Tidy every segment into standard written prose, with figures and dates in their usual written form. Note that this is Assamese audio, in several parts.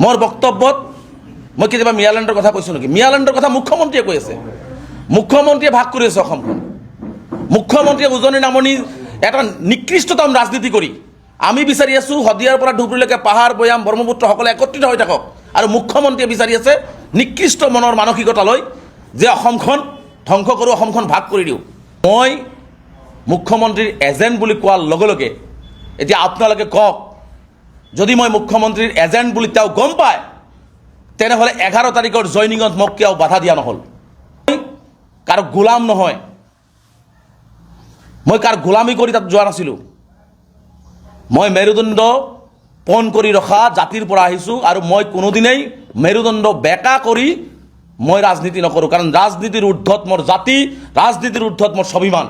মোৰ বক্তব্যত মই কেতিয়াবা মিয়ালেণ্ডৰ কথা কৈছোঁ নেকি? মিয়ালেণ্ডৰ কথা মুখ্যমন্ত্ৰীয়ে কৈ আছে। মুখ্যমন্ত্ৰীয়ে ভাগ কৰি আছে অসমখন। মুখ্যমন্ত্ৰীয়ে উজনি নামনি এটা নিকৃষ্টতম ৰাজনীতি কৰি আমি বিচাৰি আছোঁ শদিয়াৰ পৰা ধুবুৰীলৈকে পাহাৰ ভৈয়াম ব্ৰহ্মপুত্ৰ সকলে একত্ৰিত হৈ থাকক, আৰু মুখ্যমন্ত্ৰীয়ে বিচাৰি আছে নিকৃষ্ট মনৰ মানসিকতা লৈ যে অসমখন ধ্বংস কৰোঁ, অসমখন ভাগ কৰি দিওঁ। মই মুখ্যমন্ত্ৰীৰ এজেণ্ট বুলি কোৱাৰ লগে লগে এতিয়া আপোনালোকে কওক, যদি মই মুখ্যমন্ত্ৰীৰ এজেণ্ট বুলি তেওঁ গম পায় তেনেহ'লে 11 তাৰিখৰ জইনিঙত মোক কিয় বাধা দিয়া নহ'ল? মই কাৰো গোলাম নহয়, মই কাৰ গোলামী কৰি তাত যোৱা নাছিলোঁ। মই মেৰুদণ্ড পণ কৰি ৰখা জাতিৰ পৰা আহিছোঁ, আৰু মই কোনোদিনেই মেৰুদণ্ড বেকা কৰি মই ৰাজনীতি নকৰোঁ, কাৰণ ৰাজনীতিৰ ঊৰ্ধত মোৰ জাতি, ৰাজনীতিৰ ঊৰ্ধত মোৰ স্বাভিমান।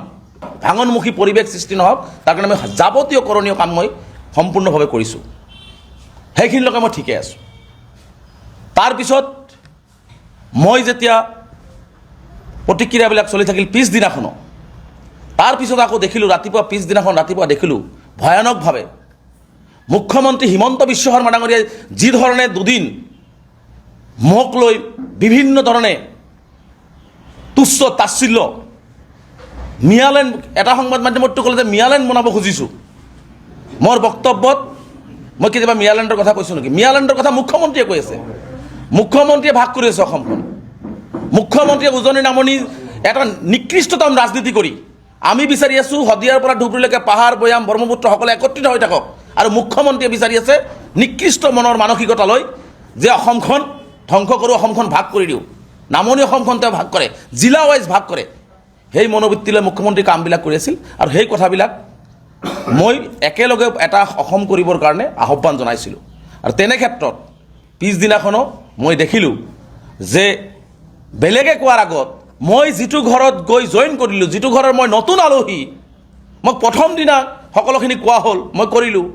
ভাঙনমুখী পৰিৱেশ সৃষ্টি নহওক তাৰ কাৰণে মই যাৱতীয় কৰণীয় কাম মই সম্পূৰ্ণভাৱে কৰিছোঁ, সেইখিনিলৈকে মই ঠিকে আছোঁ। তাৰপিছত মই যেতিয়া প্ৰতিক্ৰিয়াবিলাক চলি থাকিল পিছদিনাখনো, তাৰপিছত আকৌ দেখিলোঁ পিছদিনাখন ৰাতিপুৱা দেখিলোঁ ভয়ানকভাৱে মুখ্যমন্ত্ৰী হিমন্ত বিশ্ব শৰ্মা ডাঙৰীয়াই যি ধৰণে দুদিন মোক লৈ বিভিন্ন ধৰণে তুচ্ছ তাচ্ছিল্য, মিয়ালেণ্ড, এটা সংবাদ মাধ্যমতো ক'লে যে মিয়ালেণ্ড বনাব খুজিছোঁ। মোৰ বক্তব্যত মই কেতিয়াবা মিয়ালেণ্ডৰ কথা কৈছোঁ নেকি? মিয়ালেণ্ডৰ কথা মুখ্যমন্ত্ৰীয়ে কৈ আছে। মুখ্যমন্ত্ৰীয়ে ভাগ কৰি আছে অসমখন। মুখ্যমন্ত্ৰীয়ে উজনি নামনি এটা নিকৃষ্টতম ৰাজনীতি কৰি আমি বিচাৰি আছোঁ শদিয়াৰ পৰা ধুবুৰীলৈকে পাহাৰ ভৈয়াম ব্ৰহ্মপুত্ৰ সকলে একত্ৰিত হৈ থাকক, আৰু মুখ্যমন্ত্ৰীয়ে বিচাৰি আছে নিকৃষ্ট মনৰ মানসিকতা লৈ যে অসমখন ধ্বংস কৰোঁ, অসমখন ভাগ কৰি দিওঁ। নামনি অসমখন তেওঁ ভাগ কৰে, জিলা ৱাইজ ভাগ কৰে। সেই মনোবৃত্তি লৈ মুখ্যমন্ত্ৰী কামবিলাক কৰি আছিল, আৰু সেই কথাবিলাক মই একেলগে এটা অসম কৰিবৰ কাৰণে আহ্বান জনাইছিলোঁ। আৰু তেনে ক্ষেত্ৰত পিছদিনাখনো মই দেখিলোঁ যে বেলেগে কোৱাৰ আগত মই যিটো ঘৰত গৈ জইন কৰিলোঁ, যিটো ঘৰৰ মই নতুন আলহী, মোক প্ৰথম দিনা সকলোখিনি কোৱা হ'ল, মই কৰিলোঁ।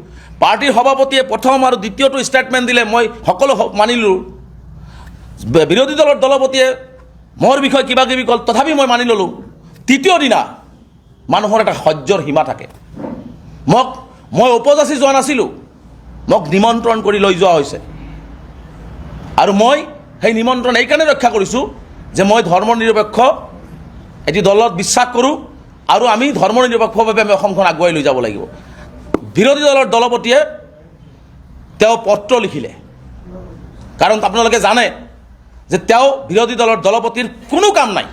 পাৰ্টীৰ সভাপতিয়ে প্ৰথম আৰু দ্বিতীয়টো ষ্টেটমেণ্ট দিলে, মই সকলো মানিলোঁ। বিৰোধী দলৰ দলপতিয়ে মোৰ বিষয়ে কিবা কিবি ক'ল, তথাপি মই মানি ল'লোঁ। তৃতীয় দিনা মানুহৰ এটা সহ্যৰ সীমা থাকে। মই উপযাচি যোৱা নাছিলোঁ, মোক নিমন্ত্ৰণ কৰি লৈ যোৱা হৈছে, আৰু মই সেই নিমন্ত্ৰণ এইকাৰণে ৰক্ষা কৰিছোঁ যে মই ধৰ্ম নিৰপেক্ষ এটি দলত বিশ্বাস কৰোঁ, আৰু আমি ধৰ্ম নিৰপেক্ষভাৱে আমি অসমখন আগুৱাই লৈ যাব লাগিব। বিৰোধী দলৰ দলপতিয়ে তেওঁ পত্ৰ লিখিলে, কাৰণ আপোনালোকে জানে যে তেওঁ বিৰোধী দলৰ দলপতিৰ কোনো কাম নাই।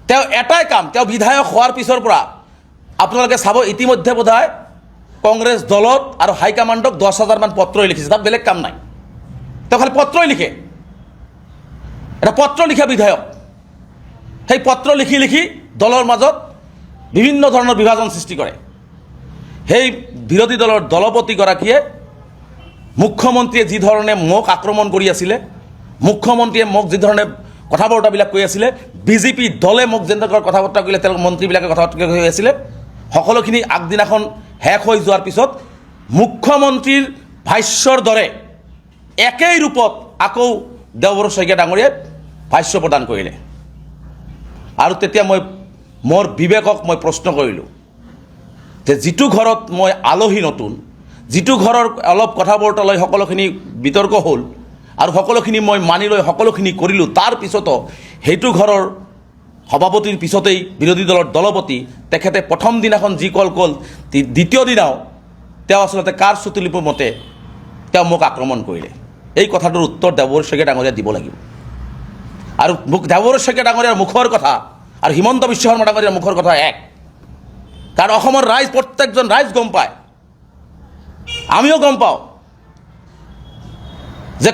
তেওঁ এটাই কাম, তেওঁ বিধায়ক হোৱাৰ পিছৰ পৰা আপোনালোকে চাব ইতিমধ্যে বোধহয় কংগ্ৰেছ দলত আৰু হাইকমাণ্ডক 10,000 মান পত্ৰই লিখিছে, তাত বেলেগ কাম নাই। তেওঁ খালি পত্ৰই লিখে, এটা পত্ৰ লিখা বিধায়ক। সেই পত্ৰ লিখি লিখি দলৰ মাজত বিভিন্ন ধৰণৰ বিভাজন সৃষ্টি কৰে। সেই বিৰোধী দলৰ দলপতিগৰাকীয়ে মুখ্যমন্ত্ৰীয়ে যি ধৰণে মোক আক্ৰমণ কৰি আছিলে, মুখ্যমন্ত্ৰীয়ে মোক যি ধৰণে কথা বতৰাবিলাক কৈ আছিলে, বিজেপি দলে মোক যেনেকৈ কথা বতৰা কৰিলে, তেওঁলোক মন্ত্ৰীবিলাকে কথা বতৰা কৈ আছিলে, সকলোখিনি আগদিনাখন শেষ হৈ যোৱাৰ পিছত মুখ্যমন্ত্ৰীৰ ভাষ্যৰ দৰে একেই ৰূপত আকৌ দেওবৰ শইকীয়া ডাঙৰীয়াই ভাষ্য প্ৰদান কৰিলে। আৰু তেতিয়া মই মোৰ বিবেকক মই প্ৰশ্ন কৰিলোঁ যে যিটো ঘৰত মই আলহী নতুন, যিটো ঘৰৰ অলপ কথা বতৰা লৈ সকলোখিনি বিতৰ্ক হ'ল আৰু সকলোখিনি মই মানি লৈ সকলোখিনি কৰিলোঁ, তাৰ পিছতো সেইটো ঘৰৰ সভাপতিৰ পিছতেই বিৰোধী দলৰ দলপতি তেখেতে প্ৰথম দিনাখন যি ক'ল দ্বিতীয় দিনাও তেওঁ আচলতে কাৰ চুতুলিপুৰ মতে তেওঁ মোক আক্ৰমণ কৰিলে। এই কথাটোৰ উত্তৰ দেওবৰ শইকীয়া ডাঙৰীয়াই দিব লাগিব। আৰু দেওবৰ শইকীয়া ডাঙৰীয়াৰ মুখৰ কথা আৰু হিমন্ত বিশ্ব শৰ্মা ডাঙৰীয়াৰ মুখৰ কথা এক, কাৰণ অসমৰ ৰাইজ, প্ৰত্যেকজন ৰাইজ গম পায়, আমিও গম পাওঁ যে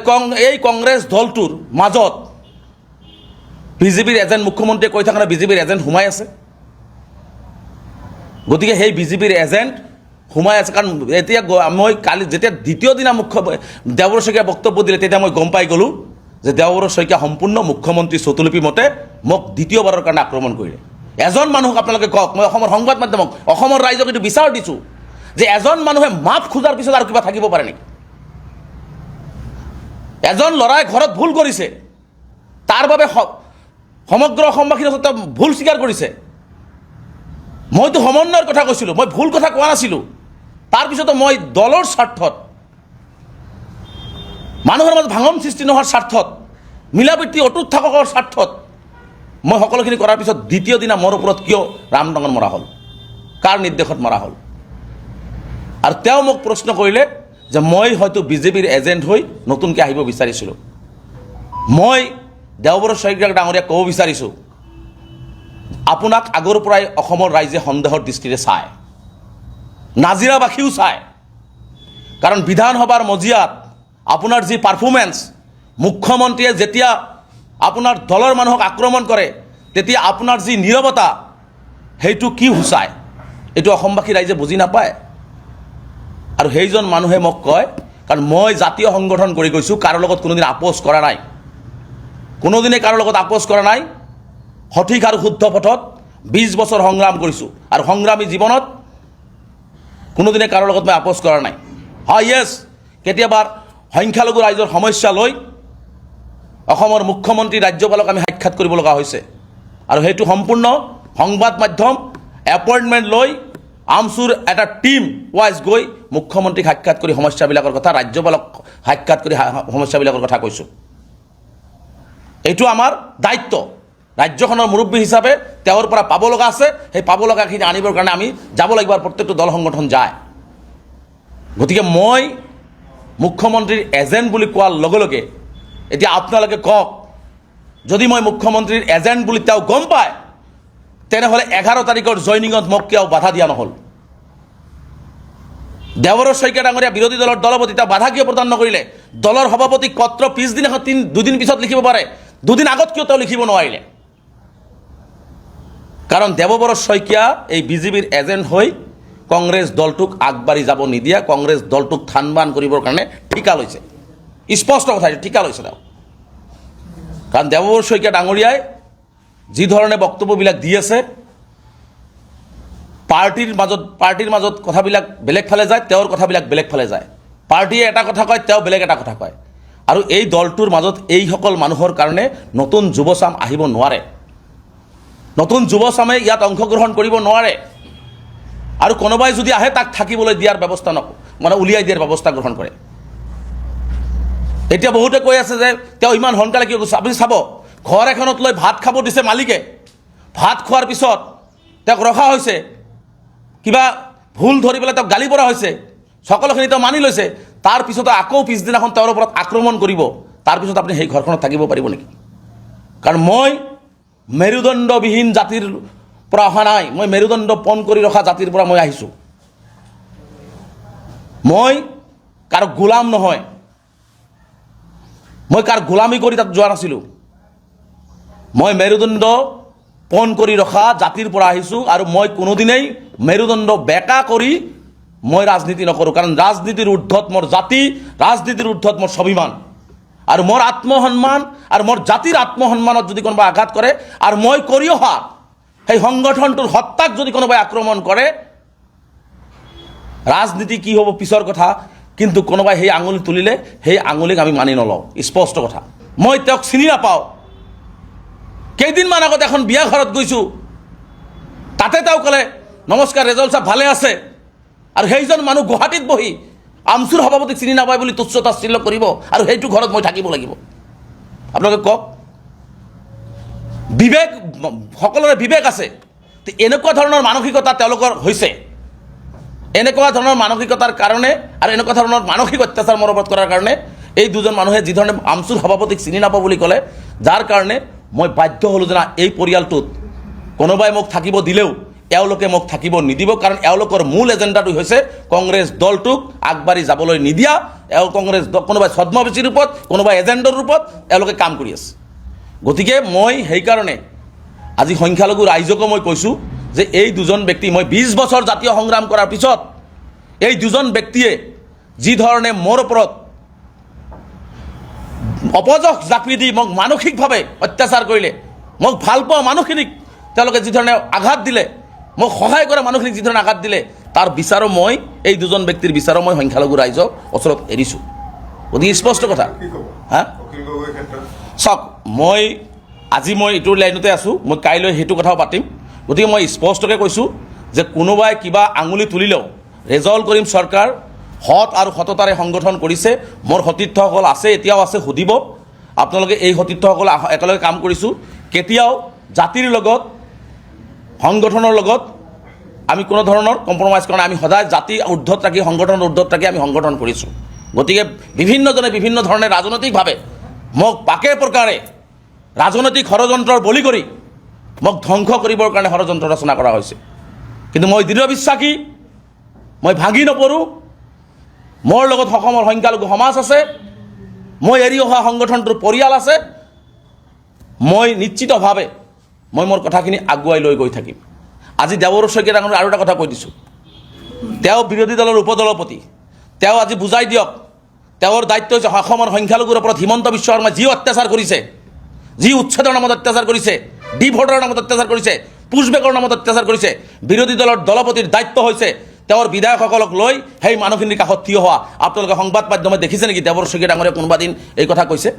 এই কংগ্ৰেছ দলটোৰ মাজত বিজেপিৰ এজেণ্ট, মুখ্যমন্ত্ৰীয়ে কৈ থকা বিজেপিৰ এজেণ্ট সোমাই আছে। গতিকে সেই বিজেপিৰ এজেণ্ট সোমাই আছে, কাৰণ এতিয়া মই কালি যেতিয়া দ্বিতীয় দিনা দেওবৰ শইকীয়া বক্তব্য দিলে, তেতিয়া মই গম পাই গ'লোঁ যে দেওবৰ শইকীয়া সম্পূৰ্ণ মুখ্যমন্ত্ৰী চতুলিপি মতে মোক দ্বিতীয়বাৰৰ কাৰণে আক্ৰমণ কৰিলে। এজন মানুহক আপোনালোকে কওক, মই অসমৰ সংবাদ মাধ্যমক, অসমৰ ৰাইজক এইটো বিচাৰ দিছোঁ যে এজন মানুহে মাফ খোজাৰ পিছত আৰু কিবা থাকিব পাৰে নেকি? এজন ল'ৰাই ঘৰত ভুল কৰিছে, তাৰ বাবে সমগ্ৰ অসমবাসীৰ ওচৰত ভুল স্বীকাৰ কৰিছে। মইতো সমন্বয়ৰ কথা কৈছিলোঁ, মই ভুল কথা কোৱা নাছিলোঁ। তাৰপিছতো মই দলৰ স্বাৰ্থত মানুহৰ মাজত ভাঙন সৃষ্টি নোহোৱাৰ স্বাৰ্থত, মিলাপ্ৰীতি অটুট থাকৰ স্বাৰ্থত মই সকলোখিনি কৰাৰ পিছত দ্বিতীয় দিনা মোৰ ওপৰত কিয় ৰামদঙন মৰা হ'ল, কাৰ নিৰ্দেশত মৰা হ'ল? আৰু তেওঁ মোক প্ৰশ্ন কৰিলে যে মই হয়তো বিজেপিৰ এজেণ্ট হৈ নতুনকৈ আহিব বিচাৰিছিলোঁ। মই দেওবৰ শইকীয়া ডাঙৰীয়াক ক'ব বিচাৰিছোঁ, আপোনাক আগৰ পৰাই অসমৰ ৰাইজে সন্দেহৰ দৃষ্টিৰে চায়, নাজিৰাবাসীও চায়। কাৰণ বিধানসভাৰ মজিয়াত আপোনাৰ যি পাৰফৰ্মেঞ্চ, মুখ্যমন্ত্ৰীয়ে যেতিয়া আপোনাৰ দলৰ মানুহক আক্ৰমণ কৰে তেতিয়া আপোনাৰ যি নীৰৱতা, সেইটো কি সূচায় এইটো অসমবাসী ৰাইজে বুজি নাপায়। আৰু সেইজন মানুহে মোক কয়, কাৰণ মই জাতীয় সংগঠন কৰি গৈছোঁ, কাৰো লগত কোনোদিন আপোচ কৰা নাই, কোনোদিনে কাৰো লগত আপোচ কৰা নাই। সঠিক আৰু শুদ্ধ পথত 20 বছৰ সংগ্ৰাম কৰিছোঁ আৰু সংগ্ৰামী জীৱনত কোনোদিনে কাৰো লগত মই আপোচ কৰা নাই। হয়, য়েছ, কেতিয়াবা সংখ্যালঘু ৰাইজৰ সমস্যা লৈ অসমৰ মুখ্যমন্ত্ৰী ৰাজ্যপালক আমি সাক্ষাৎ কৰিব লগা হৈছে, আৰু সেইটো সম্পূৰ্ণ সংবাদ মাধ্যম এপইণ্টমেণ্ট লৈ আমচুৰ এটা টিম ৱাইজ গৈ মুখ্যমন্ত্ৰীক সাক্ষাৎ কৰি সমস্যাবিলাকৰ কথা, ৰাজ্যপালক সাক্ষাৎ কৰি সমস্যাবিলাকৰ কথা কৈছোঁ। এইটো আমাৰ দায়িত্ব, ৰাজ্যখনৰ মুৰব্বী হিচাপে তেওঁৰ পৰা পাব লগা আছে, সেই পাব লগাখিনি আনিবৰ কাৰণে আমি যাব লাগিব, আৰু প্ৰত্যেকটো দল সংগঠন যায়। গতিকে মই মুখ্যমন্ত্ৰীৰ এজেণ্ট বুলি কোৱাৰ লগে লগে এতিয়া আপোনালোকে কওক, যদি মই মুখ্যমন্ত্ৰীৰ এজেণ্ট বুলি তেওঁ গম পায়, তেনেহ'লে 11 তাৰিখৰ জইনিঙত মোক কিয় বাধা দিয়া নহ'ল? দেওবৰ শইকীয়া ডাঙৰীয়া বিৰোধী দলৰ দলপতি, তেওঁ বাধা কিয় প্ৰদান নকৰিলে? দলৰ সভাপতিক পত্ৰ পিছদিনাখন 2 দিন পিছত লিখিব পাৰে, 2 দিন আগত কিয় তেওঁ লিখিব নোৱাৰিলে? কাৰণ দেৱবৰ শইকীয়া এই বিজেপিৰ এজেণ্ট হৈ কংগ্ৰেছ দলটোক আগবাঢ়ি যাব নিদিয়া, কংগ্ৰেছ দলটোক থানবান কৰিবৰ কাৰণে ঠিকা লৈছে। স্পষ্ট কথা, ঠিকা লৈছে তেওঁ। কাৰণ দেৱবৰ শইকীয়া ডাঙৰীয়াই যি ধৰণে বক্তব্যবিলাক দি আছে, পাৰ্টিৰ মাজত কথাবিলাক বেলেগ ফালে যায়, তেওঁৰ কথাবিলাক বেলেগ ফালে যায়। পাৰ্টিয়ে এটা কথা কয়, তেওঁ বেলেগ এটা কথা কয়। আৰু এই দলটোৰ মাজত এইসকল মানুহৰ কাৰণে নতুন যুৱচাম আহিব নোৱাৰে, নতুন যুৱচামে ইয়াত অংশগ্ৰহণ কৰিব নোৱাৰে। আৰু কোনোবাই যদি আহে তাক থাকিবলৈ দিয়াৰ ব্যৱস্থা মানে উলিয়াই দিয়াৰ ব্যৱস্থা গ্ৰহণ কৰে। এতিয়া বহুতে কৈ আছে যে তেওঁ ইমান সোনকালে কিয় গৈছে? আপুনি চাব, ঘৰ এখনত লৈ ভাত খাব দিছে মালিকে, ভাত খোৱাৰ পিছত তেওঁক ৰখা হৈছে, কিবা ভুল ধৰি পেলাই তেওঁক গালি পৰা হৈছে, সকলোখিনি তেওঁ মানি লৈছে, তাৰপিছত আকৌ পিছদিনাখন তেওঁৰ ওপৰত আক্ৰমণ কৰিব, তাৰপিছত আপুনি সেই ঘৰখনত থাকিব পাৰিব নেকি? কাৰণ মই মেৰুদণ্ডবিহীন জাতিৰ পৰা অহা নাই, মই মেৰুদণ্ড পণ কৰি ৰখা জাতিৰ পৰা মই আহিছোঁ। মই কাৰো গোলাম নহয়, মই কাৰ গোলামী কৰি তাত যোৱা নাছিলোঁ। মই মেৰুদণ্ড পণ কৰি ৰখা জাতিৰ পৰা আহিছোঁ, আৰু মই কোনোদিনেই মেৰুদণ্ড বেকা কৰি মই ৰাজনীতি নকৰোঁ। কাৰণ ৰাজনীতিৰ ঊৰ্ধত মোৰ জাতি, ৰাজনীতিৰ ঊৰ্ধত মোৰ স্বাভিমান, আৰু মোৰ আত্মসন্মান আৰু মোৰ জাতিৰ আত্মসন্মানত যদি কোনোবাই আঘাত কৰে, আৰু মই কৰি অহা সেই সংগঠনটোৰ সত্তাক যদি কোনোবাই আক্ৰমণ কৰে, ৰাজনীতি কি হ'ব পিছৰ কথা, কিন্তু কোনোবাই সেই আঙুলি তুলিলে সেই আঙুলিক আমি মানি নলওঁ। স্পষ্ট কথা। মই তেওঁক চিনি নাপাওঁ। কেইদিনমান আগত এখন বিয়া ঘৰত গৈছোঁ, তাতে তেওঁ ক'লে নমস্কাৰ ৰেজাউল সাহেব ভালে আছে, আৰু সেইজন মানুহ গুৱাহাটীত বহি আমচুৰ সভাপতিক চিনি নাপায় বুলি তুচ্ছ তাচ্ছিল্য কৰিব, আৰু সেইটো ঘৰত মই থাকিব লাগিব? আপোনালোকে কওক, বিবেক, সকলোৰে বিবেক আছে। এনেকুৱা ধৰণৰ মানসিকতা তেওঁলোকৰ হৈছে, এনেকুৱা ধৰণৰ মানসিকতাৰ কাৰণে আৰু এনেকুৱা ধৰণৰ মানসিক অত্যাচাৰ মোৰ ওপৰত কৰাৰ কাৰণে এই দুজন মানুহে যি ধৰণে আমচুৰ সভাপতিক চিনি নাপাওঁ বুলি ক'লে, যাৰ কাৰণে মই বাধ্য হ'লোঁ যে এই পৰিয়ালটোত কোনোবাই মোক থাকিব দিলেও এওঁলোকে মোক থাকিব নিদিব। কাৰণ এওঁলোকৰ মূল এজেণ্ডাটো হৈছে কংগ্ৰেছ দলটোক আগবাঢ়ি যাবলৈ নিদিয়া। কংগ্ৰেছ কোনোবাই ছদ্মবেশীৰ ৰূপত, কোনোবাই এজেণ্ডৰ ৰূপত এওঁলোকে কাম কৰি আছে। গতিকে মই সেইকাৰণে আজি সংখ্যালঘু ৰাইজকো মই কৈছোঁ যে এই দুজন ব্যক্তি, মই 20 বছৰ জাতীয় সংগ্ৰাম কৰাৰ পিছত এই দুজন ব্যক্তিয়ে যি ধৰণে মোৰ ওপৰত অপযশ জাপি দি মোক মানসিকভাৱে অত্যাচাৰ কৰিলে, মোক ভাল পোৱা মানুহখিনিক তেওঁলোকে যি ধৰণে আঘাত দিলে, মোক সহায় কৰা মানুহখিনিক যি ধৰণে আঘাত দিলে, তাৰ বিচাৰো মই, এই দুজন ব্যক্তিৰ বিচাৰো মই সংখ্যালঘু ৰাইজক ওচৰত এৰিছোঁ। গতিকে স্পষ্ট কথা। হা, চাওক, আজি মই এইটো লাইনতে আছোঁ, মই কাইলৈ সেইটো কথাও পাতিম। গতিকে মই স্পষ্টকৈ কৈছোঁ যে কোনোবাই কিবা আঙুলি তুলিলেও ৰেজাউল কৰিম চৰকাৰ সৎ আৰু সততাৰে সংগঠন কৰিছে। মোৰ সতীৰ্থসকল আছে, এতিয়াও আছে, সুধিব আপোনালোকে। এই সতীৰ্থসকল একেলগে কাম কৰিছোঁ। কেতিয়াও জাতিৰ লগত, সংগঠনৰ লগত আমি কোনো ধৰণৰ কম্প্ৰমাইজ কৰা নাই। আমি সদায় জাতি ঊৰ্ধত ৰাখি, সংগঠনৰ ঊৰ্ধত ৰাখি আমি সংগঠন কৰিছোঁ। গতিকে বিভিন্নজনে বিভিন্ন ধৰণে ৰাজনৈতিকভাৱে মোক পাকে প্ৰকাৰে ৰাজনৈতিক ষড়যন্ত্ৰৰ বলি কৰি মোক ধ্বংস কৰিবৰ কাৰণে ষড়যন্ত্ৰ ৰচনা কৰা হৈছে। কিন্তু মই দৃঢ় বিশ্বাসী, মই ভাঙি নপৰোঁ। মোৰ লগত অসমৰ সংখ্যালঘু সমাজ আছে, মই এৰি অহা সংগঠনটোৰ পৰিয়াল আছে। মই নিশ্চিতভাৱে মই মোৰ কথাখিনি আগুৱাই লৈ গৈ থাকিম। আজি দেৱৰ শইকীয়া ডাঙৰীয়াক আৰু এটা কথা কৈ দিছোঁ, তেওঁ বিৰোধী দলৰ উপদলপতি। তেওঁ আজি বুজাই দিয়ক, তেওঁৰ দায়িত্ব হৈছে অসমৰ সংখ্যালঘুৰ ওপৰত হিমন্ত বিশ্ব শৰ্মাই যি অত্যাচাৰ কৰিছে, যি উচ্ছেদৰ নামত অত্যাচাৰ কৰিছে, ডি ভোটৰ নামত অত্যাচাৰ কৰিছে, পুছবেকৰ নামত অত্যাচাৰ কৰিছে। বিৰোধী দলৰ দলপতিৰ দায়িত্ব হৈছে তেওঁৰ বিধায়কসকলক লৈ সেই মানুহখিনিৰ কাষত থিয় হোৱা। আপোনালোকে সংবাদ মাধ্যমত দেখিছে নেকি দেৱৰ শইকীয়া ডাঙৰীয়াই কোনোবা দিন এই কথা কৈছে?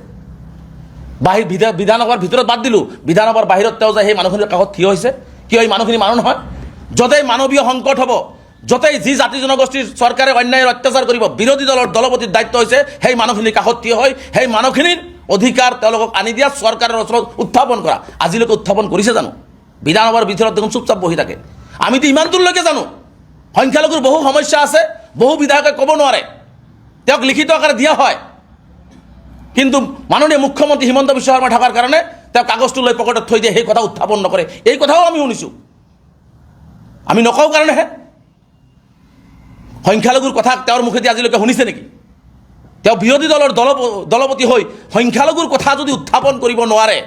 বিধানসভাৰ ভিতৰত বাদ দিলোঁ, বিধানসভাৰ বাহিৰত তেওঁ যে সেই মানুহখিনিৰ কাষত থিয় হৈছে। কিয় এই মানুহখিনি মানুহ নহয়? য'তেই মানৱীয় সংকট হ'ব, য'তেই যি জাতি জনগোষ্ঠীৰ চৰকাৰে অন্যায়ৰ অত্যাচাৰ কৰিব, বিৰোধী দলৰ দলপতিৰ দায়িত্ব হৈছে সেই মানুহখিনিৰ কাষত থিয় হৈ সেই মানুহখিনিৰ অধিকাৰ তেওঁলোকক আনি দিয়া, চৰকাৰৰ ওচৰত উত্থাপন কৰা। আজিলৈকে উত্থাপন কৰিছে জানো? বিধানসভাৰ ভিতৰত দেখোন চুপচাপ বহি থাকে। আমিতো ইমান দূৰলৈকে জানো সংখ্যালঘুৰ বহু সমস্যা আছে, বহু বিধায়কে ক'ব নোৱাৰে, তেওঁক লিখিত আকাৰে দিয়া হয়। কিন্তু মাননীয় মুখ্যমন্ত্ৰী হিমন্ত বিশ্ব শৰ্মা থকাৰ কাৰণে তেওঁ কাগজটো লৈ পকেটত থৈ দিয়ে, সেই কথা উত্থাপন নকৰে। এই কথাও আমি শুনিছোঁ। আমি নকওঁ কাৰণেহে। সংখ্যালঘুৰ কথা তেওঁৰ মুখেদি আজিলৈকে শুনিছে নেকি? তেওঁ বিৰোধী দলৰ দলপতি হৈ সংখ্যালঘুৰ কথা যদি উত্থাপন কৰিব নোৱাৰে,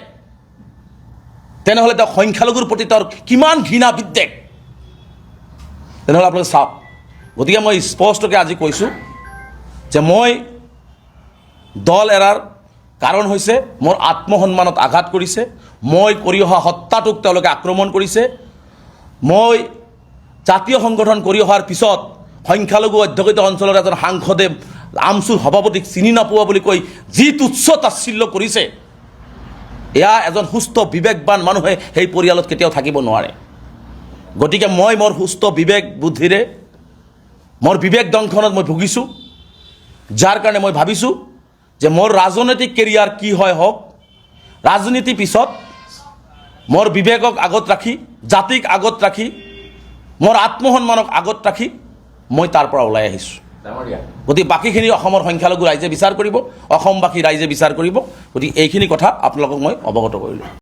তেনেহ'লে তেওঁ সংখ্যালঘুৰ প্ৰতি তেওঁৰ কিমান ঘৃণা বিদ্বেষ, তেনেহ'লে আপোনালোকে চাওক। গতিকে মই স্পষ্টকৈ আজি কৈছোঁ যে মই দল এৰাৰ কাৰণ হৈছে মোৰ আত্মসন্মানত আঘাত কৰিছে। মই কৰি অহা হত্যাটোক তেওঁলোকে আক্ৰমণ কৰিছে। মই জাতীয় সংগঠন কৰি অহাৰ পিছত সংখ্যালঘু অধ্যুষিত অঞ্চলৰ এজন সাংসদে আমচুৰ সভাপতিক চিনি নাপোৱা বুলি কৈ যি তুচ্ছ তাচ্ছিল্য কৰিছে, এয়া এজন সুস্থ বিবেকবান মানুহে সেই পৰিয়ালত কেতিয়াও থাকিব নোৱাৰে। গতিকে মই মোৰ সুস্থ বিবেক বুদ্ধিৰে মোৰ বিবেক দংশনত মই ভুগিছোঁ, যাৰ কাৰণে মই ভাবিছোঁ যে মোৰ ৰাজনৈতিক কেৰিয়াৰ কি হয় হওক, ৰাজনীতি পিছত মোৰ বিবেকক আগত ৰাখি, জাতিক আগত ৰাখি, মোৰ আত্মসন্মানক আগত ৰাখি মই তাৰ পৰা ওলাই আহিছোঁ। গতিকে বাকীখিনি অসমৰ সংখ্যালঘু ৰাইজে বিচাৰ কৰিব, অসমবাসী ৰাইজে বিচাৰ কৰিব। গতিকে এইখিনি কথা আপোনালোকক মই অৱগত কৰিলোঁ।